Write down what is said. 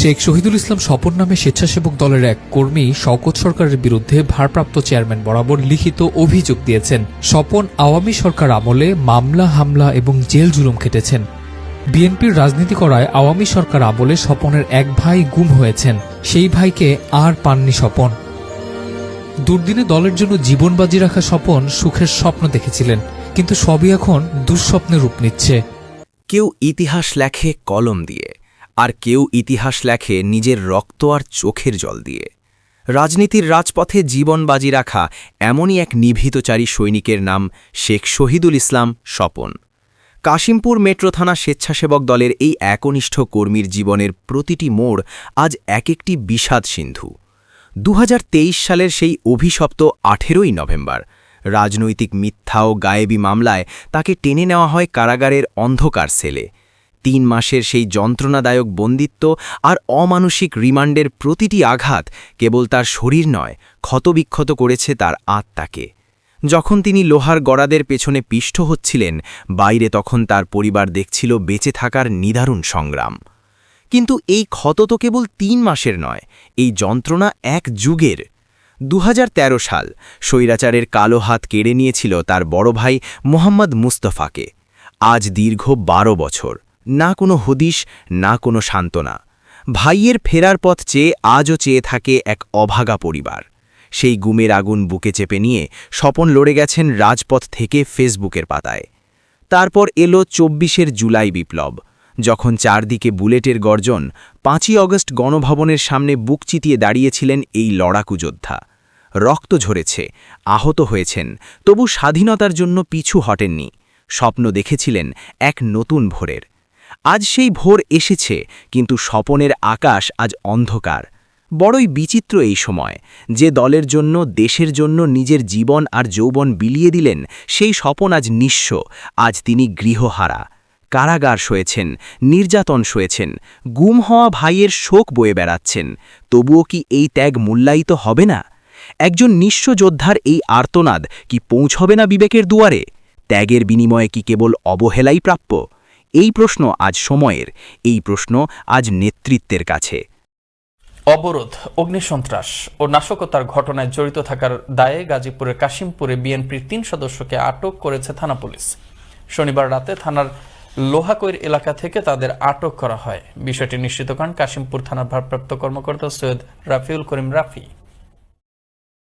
শেখ শহীদুল ইসলাম স্বপন নামে স্বেচ্ছাসেবক দলের এক কর্মী শওকত সরকারের বিরুদ্ধে ভারপ্রাপ্ত চেয়ারম্যান বরাবর লিখিত অভিযোগ দিয়েছেন। স্বপন আওয়ামী সরকার আমলে মামলা, হামলা এবং জেল জুলুম খেটেছেন। বিএনপির রাজনীতি করায় আওয়ামী সরকার আমলে স্বপনের এক ভাই গুম হয়েছেন। সেই ভাইকে আর পাননি স্বপন। দুর্দিনে দলের জন্য জীবন বাজি রাখা স্বপন সুখের স্বপ্ন দেখেছিলেন, কিন্তু সবই এখন দুঃস্বপ্নে রূপ নিচ্ছে। কেউ ইতিহাস লেখে কলম দিয়ে, আর কেউ ইতিহাস লেখে নিজের রক্ত আর চোখের জল দিয়ে। রাজনীতির রাজপথে জীবন বাজি রাখা এমনই এক নিভৃতচারী সৈনিকের নাম শেখ শহীদুল ইসলাম স্বপন। কাশিমপুর মেট্রো থানা স্বেচ্ছাসেবক দলের এই একনিষ্ঠ কর্মীর জীবনের প্রতিটি মোড় আজ এক একটি বিষাদ সিন্ধু। 2023 সালের সেই অভিশপ্ত 18ই নভেম্বর রাজনৈতিক মিথ্যা ও গায়েবী মামলায় তাকে টেনে নেওয়া হয় কারাগারের অন্ধকার সেলে। 3 মাসের সেই যন্ত্রণাদায়ক বন্দিত্ব আর অমানসিক রিমান্ডের প্রতিটি আঘাত কেবল তার শরীর নয়, ক্ষতবিক্ষত করেছে তার আত্মাকে। যখন তিনি লোহার গড়াদের পেছনে পিষ্ট হচ্ছিলেন, বাইরে তখন তার পরিবার দেখছিল বেঁচে থাকার নিদারুণ সংগ্রাম। কিন্তু এই ক্ষত তো কেবল 3 মাসের নয়, এই যন্ত্রণা এক যুগের। 2013 সাল স্বৈরাচারের কালো হাত কেড়ে নিয়েছিল তার বড় ভাই মোহাম্মদ মুস্তফাকে। আজ দীর্ঘ 12 বছর, না কোনো হদিশ, না কোনো সান্ত্বনা। ভাইয়ের ফেরার পথ চেয়ে আজও চেয়ে থাকে এক অভাগা পরিবার। সেই গুমের আগুন বুকে চেপে নিয়ে স্বপন লড়ে গেছেন রাজপথ থেকে ফেসবুকের পাতায়। তারপর এলো 24 জুলাই বিপ্লব, যখন চারদিকে বুলেটের গর্জন। 5ই অগস্ট গণভবনের সামনে বুক চিতিয়ে দাঁড়িয়েছিলেন এই লড়াকু যোদ্ধা। রক্ত ঝরেছে, আহত হয়েছেন, তবু স্বাধীনতার জন্য পিছু হটেননি। স্বপ্ন দেখেছিলেন এক নতুন ভোরের। আজ সেই ভোর এসেছে, কিন্তু স্বপনের আকাশ আজ অন্ধকার। বড়ই বিচিত্র এই সময়, যে দলের জন্য, দেশের জন্য নিজের জীবন আর যৌবন বিলিয়ে দিলেন, সেই স্বপন আজ নিঃস্ব। আজ তিনি গৃহহারা, কারাগার সয়েছেন, নির্যাতন সয়েছেন, গুম হওয়া ভাইয়ের শোক বয়ে বেড়াচ্ছেন। তবুও কি এই ত্যাগ মূল্যায়িত হবে না? একজন নিঃস্ব যোদ্ধার এই আর্তনাদ কি পৌঁছবে না বিবেকের দুয়ারে? ত্যাগের বিনিময়ে কি কেবল অবহেলাই প্রাপ্য? এই প্রশ্ন আজ সময়ের, এই প্রশ্ন আজ নেতৃত্বের কাছে। অবরোধ, অগ্নিসন্ত্রাস ও নাশকতার ঘটনায় জড়িত থাকার দায়ে গাজীপুরের কাশিমপুরে বিএনপির 3 সদস্যকে আটক করেছে থানা পুলিশ। শনিবার রাতে থানার লোহাকৈর এলাকা থেকে তাদের আটক করা হয়। বিষয়টি নিশ্চিত করেন কাশিমপুর থানার ভারপ্রাপ্ত কর্মকর্তা সৈয়দ রাফিউল করিম রাফি।